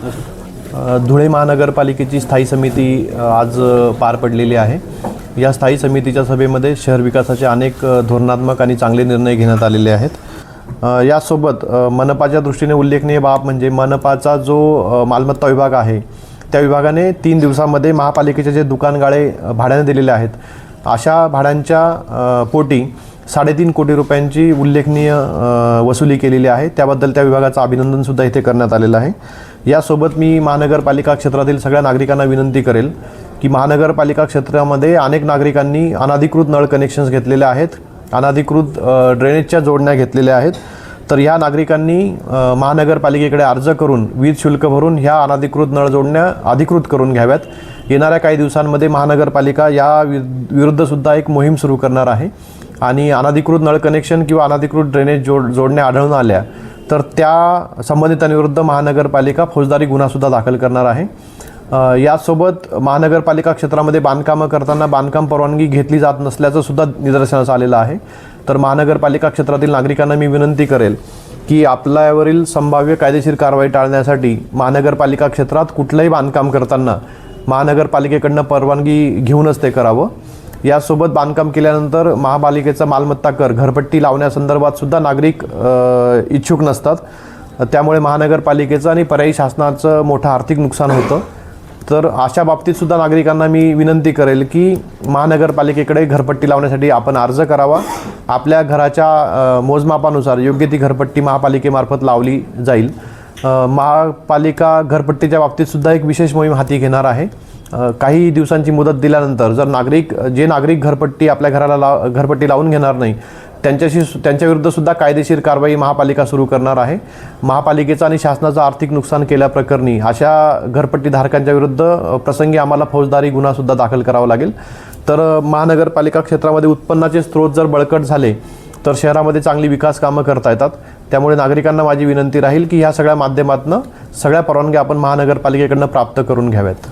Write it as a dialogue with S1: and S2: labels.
S1: धुळे महानगरपालिकेची स्थायी समिती आज पार पडलेली आहे। या स्थायी समितीच्या सभेमध्ये शहर विकासाचे अनेक धोरणात्मक आणि चांगले निर्णय घेण्यात आलेले आहेत। यासोबत मनपाच्या दृष्टीने उल्लेखनीय बाब म्हणजे मनपाचा जो मालमत्ता विभाग आहे त्या विभागाने 3 दिवसांमध्ये महापालिकेचे जे दुकानगाळे भाड्याने दिलेले आहेत अशा भाड्यांच्या पोटी 3.5 कोटी रुपयांची उल्लेखनीय वसुली केलेली आहे। त्याबद्दल त्या विभागाचं अभिनंदन सुद्धा इथे करण्यात आलेलं आहे। यासोबत मी महानगरपालिका क्षेत्रातील सगळ्या नागरिकांना विनंती करेल की महानगरपालिका क्षेत्रामध्ये अनेक नागरिकांनी अनधिकृत नळ कनेक्शन्स घेतलेले आहेत, अनधिकृत ड्रेनेजच्या जोडण्या घेतलेल्या आहेत। तर ह्या नागरिकांनी महानगरपालिकेकडे अर्ज करून वीज शुल्क भरून ह्या अनधिकृत नळ जोडण्या अधिकृत करून घ्याव्यात। येणाऱ्या काही दिवसांमध्ये महानगरपालिका या विरुद्ध सुद्धा एक मोहीम सुरू करणार आहे आणि अनधिकृत नळ कनेक्शन किंवा अनधिकृत ड्रेनेज जोडण्या आढळून आल्या तर त्या संबंधितांविरुद्ध महानगरपालिका फौजदारी गुन्हासुद्धा दाखल करणार आहे। यासोबत महानगरपालिका क्षेत्रामध्ये बांधकामं करताना बांधकाम परवानगी घेतली जात नसल्याचं सुद्धा निदर्शनास आलेलं आहे। तर महानगरपालिका क्षेत्रातील नागरिकांना मी विनंती करेल की आपल्यावरील संभाव्य कायदेशीर कारवाई टाळण्यासाठी महानगरपालिका क्षेत्रात कुठलंही बांधकाम करताना महानगरपालिकेकडनं परवानगी घेऊनच ते करावं। यासोबत बांधकाम केल्यानंतर महापालिकेचा मालमत्ता कर घरपट्टी लावण्यासंदर्भात सुद्धा नागरिक इच्छुक नसतात, त्यामुळे महानगरपालिकेचं आणि पर्यायी शासनाचं मोठं आर्थिक नुकसान होतं। तर अशा बाबतीत सुद्धा नागरिकांना मी विनंती करेल की महानगरपालिकेकडे घरपट्टी लावण्यासाठी आपण अर्ज करावा। आपल्या घराच्या मोजमापानुसार योग्य ती घरपट्टी महापालिकेमार्फत लावली जाईल। महापालिका घरपट्टीच्या बाबतीत सुद्धा एक विशेष मोहीम हाती घेणार आहे। काही दिवसांची मुदत दिल्यानंतर जर जे नागरिक घरपट्टी आपल्या घराला घरपट्टी लावून घेणार नाही त्यांच्याविरुद्ध सुद्धा कायदेशीर कारवाई महापालिका सुरू करणार आहे। महापालिकेचं आणि शासनाचं आर्थिक नुकसान केल्याप्रकरणी अशा घरपट्टी धारकांच्या विरुद्ध प्रसंगी आम्हाला फौजदारी गुन्हा सुद्धा दाखल करावा लागेल। तर महानगरपालिका क्षेत्रामध्ये उत्पन्नाचे स्रोत जर बळकट झाले तर शहरामध्ये चांगली विकास कामं करता येतात। त्यामुळे नागरिकांना माझी विनंती राहील की ह्या सगळ्या माध्यमातून सगळ्या परवानग्या आपण महानगरपालिकेकडून प्राप्त करून घ्याव्यात।